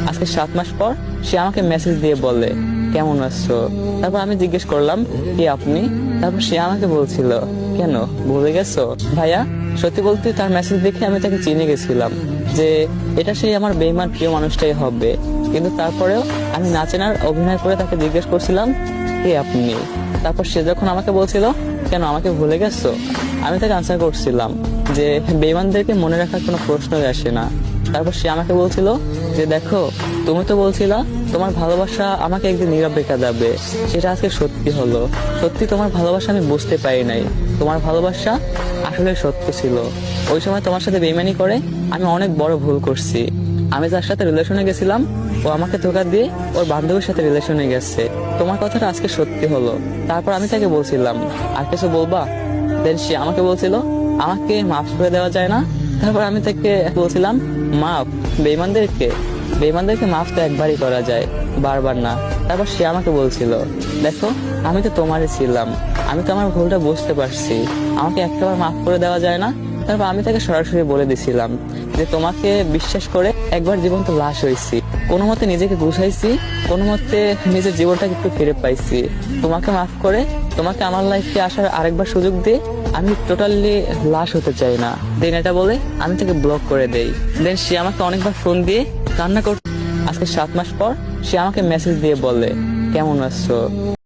আজকে 7 মাস পর সে আমাকে মেসেজ দিয়ে বলে কেমন আছো। তারপর আমি জিজ্ঞেস করলাম কে আপনি। তারপর সে আমাকে বলছিল কেন ভুলে গেছো। ভাইয়া সত্যি বলতে তার মেসেজ দেখে আমি তাকে চিনে গেছিলাম যে এটা সেই আমার বেঈমান প্রিয় মানুষটাই হবে, কিন্তু তারপরেও আমি না চেনার অভিনয় করে তাকে জিজ্ঞেস করছিলাম কে আপনি। তারপর সে যখন আমাকে বলছিল কেন আমাকে ভুলে গেছো, আমি তাকে আনসার করছিলাম যে বেঈমানদেরকে মনে রাখার কোনো প্রশ্নই আসে না। তারপর সে আমাকে বলছিল যে দেখো তুমি তো বলছিলা তোমার ভালোবাসা আমাকে একদিন নীরব রেখা যাবে, সেটা আজকে সত্যি হলো। সত্যি তোমার ভালোবাসা আমি বুঝতে পারি নাই, তোমার ভালোবাসা আসলে সত্য ছিল। ওই সময় তোমার সাথে বেইমানি করে আমি অনেক বড় ভুল করছি। আমি যার সাথে রিলেশনে গেছিলাম ও আমাকে ধোঁকা দিয়ে ওর বান্ধবীর সাথে রিলেশনে গেছে। তোমার কথাটা আজকে সত্যি হলো। তারপর আমি তাকে বলছিলাম আর কিছু বলবা। দেন সে আমাকে বলছিল আমাকে মাফ করে দেওয়া যায় না। তারপর আমি তাকে বলছিলাম মাফ বেঈমানদেরকে মাফ তো একবারই করা যায়, বারবার না। তারপর সে আমাকে বলছিল দেখো আমি তো তোমারই ছিলাম, আমি তো আমার ভুলটা বুঝতে পারছি, আমাকে একটাবার মাফ করে দেওয়া যায় না। তারপর আমি তাকে সরাসরি বলে দিছিলাম যে তোমাকে বিশ্বাস করে একবার জীবন্ত লাশ হয়েছি, কোনো মতে নিজেকে গুছাইছি, কোনো মতে নিজের জীবনটাকে একটু ফিরে পাইছি। তোমাকে মাফ করে তোমাকে আমার লাইফে আসার আরেকবার সুযোগ দিয়ে আমি টোটালি লাশ হতে চাই না। দেন এটা বলে আমি তাকে ব্লক করে দেই। দেন সে আমাকে অনেকবার ফোন দিয়ে কান্না করতে। আজকে 7 মাস পর সে আমাকে মেসেজ দিয়ে বলে কেমন আছো।